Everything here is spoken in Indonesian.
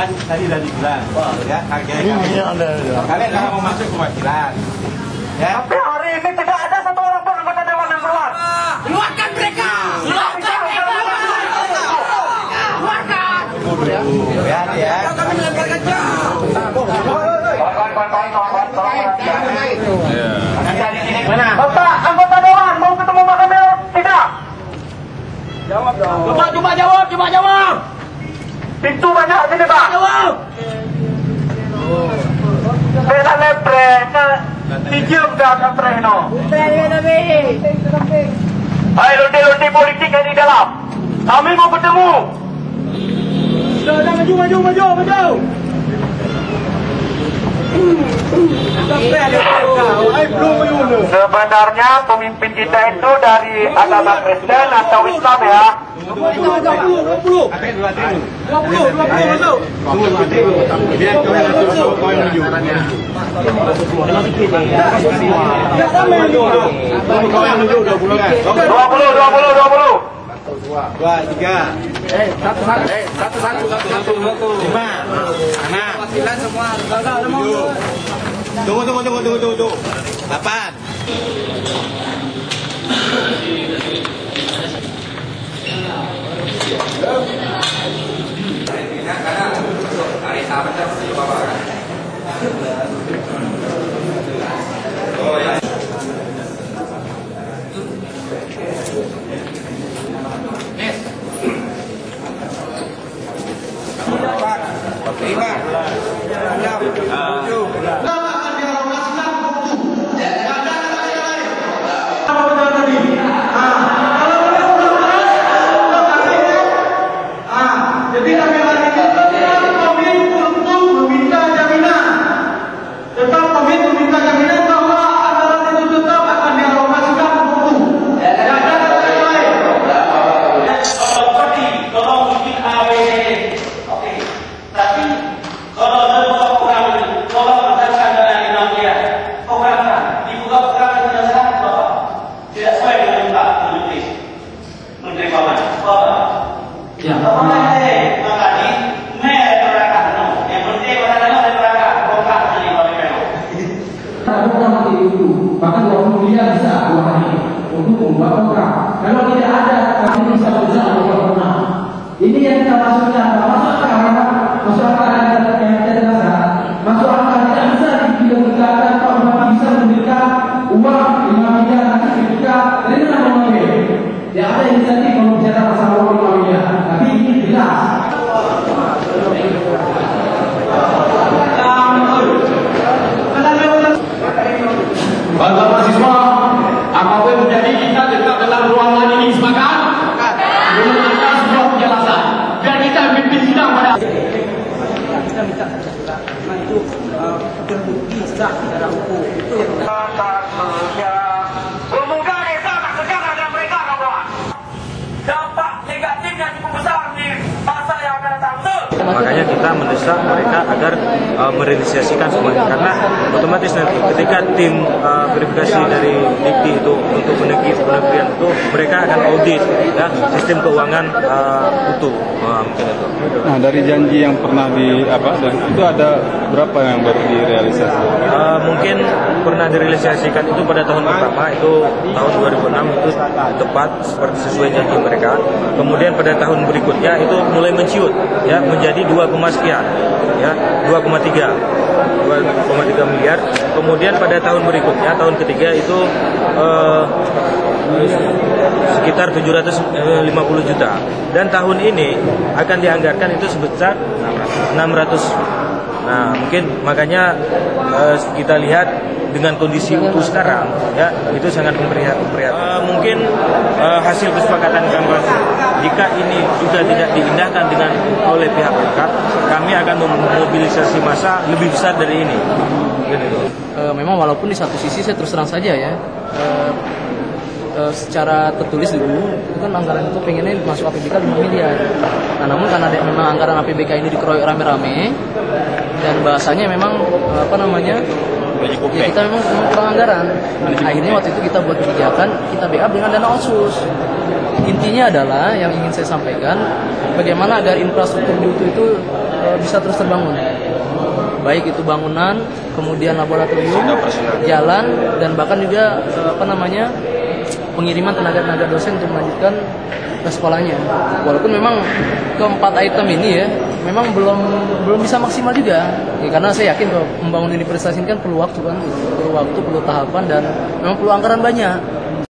Kan tadi udah dibilang, ya kalian jangan mau masuk kewakilan. Ya. Tapi hari ini tidak ada satu orang pun anggota dewan yang keluar. Keluarkan mereka! Keluarkan mereka! Keluarkan! Ya. Kami melemparkan jauh! Mana? Bapak, anggota dewan mau ketemu Pak Kamil? Tidak. Jawab dong. Coba jawab! Pintu banyak sini Pak. Jawab! Bela lepre, diam dah lepre no. Hai lonte-lonte politik yang di dalam. Kami mau bertemu. Sudah, maju! Sebenarnya pemimpin kita itu dari agama Kristen atau Islam ya? 20. Biar kau yang masuk, kau yang maju. Kau yang maju 20 kan? 20. 2, 3. Satu. 5. Anak. Tunggu. 8. Jadi kami lagi komit untuk meminta jaminan. Tetap komit meminta jaminan bahwa anggaran itu tetap akan dialokasikan untuk tidak ada yang lain. Seperti tolong bikin ABCD. Oke. Tapi kalau ada program itu, tolong berdasarkan dana yang dia programkan. Dibuka program yang berdasarkan bahwa tidak sesuai dengan Pak Menteri Keuangan. Ya. Bahkan 20 miliar bisa 2 hari untuk membuat program. Kalau tidak ada, kami bisa berusaha untuk program. Ini yang kita maksudkan. Masuk akal yang kita jelaskan. Masuk akal tidak bisa dibicarakan kalau bisa memberikan uang 5 miliar nanti ketika dari mana mengambil. Ya ada inisiatif kalau bicara masalah uang 5 miliar. Tapi ini jelas. Bangsa mahasiswa, apapun menjadi kita tetap dalam ruangan ini sepakat. Belum ada sebuah penjelasan. Dan kita pimpin sidang pada. Kita minta itu terbukti sah secara hukum. Itu yang Pemuda desa tak segan dengan mereka kawan. Dampak negatifnya cukup besar di masa yang akan datang. Makanya kita mendesak mereka agar merealisasikan semuanya, karena otomatis nanti ketika tim verifikasi dari Dikti itu untuk penegrian itu mereka akan audit ya sistem keuangan utuh mungkin itu. Nah dari janji yang pernah itu ada berapa yang baru direalisasi? Mungkin pernah direalisasikan itu pada tahun pertama itu tahun 2006 itu tepat seperti sesuai janji mereka. Kemudian pada tahun berikutnya itu mulai menciut ya menjadi 2, sekian ya 2,3 miliar. Kemudian pada tahun berikutnya tahun ketiga itu sekitar 750 juta dan tahun ini akan dianggarkan itu sebesar 600. Nah mungkin makanya kita lihat dengan kondisi utuh sekarang ya itu sangat memprihatinkan. Mungkin hasil kesepakatan kami jika ini juga tidak diindahkan dengan oleh pihak berkait, kami akan memobilisasi massa lebih besar dari ini. memang walaupun di satu sisi saya terus terang saja ya secara tertulis dulu itu kan anggaran itu pengennya masuk APBK 5 miliar. Nah, namun karena memang anggaran APBK ini dikeroyok rame-rame dan bahasanya memang mencukupi. Ya, kita memang kurang anggaran. Akhirnya waktu itu kita buat kebijakan, kita backup dengan dana otsus. Intinya adalah yang ingin saya sampaikan, bagaimana agar infrastruktur di UTU itu bisa terus terbangun. Baik itu bangunan, kemudian laboratorium, jalan, dan bahkan juga pengiriman tenaga dosen untuk melanjutkan ke sekolahnya. Walaupun memang keempat item ini ya, memang belum bisa maksimal juga. Ya, karena saya yakin kalau membangun universitas ini kan perlu waktu, perlu tahapan, dan memang perlu anggaran banyak.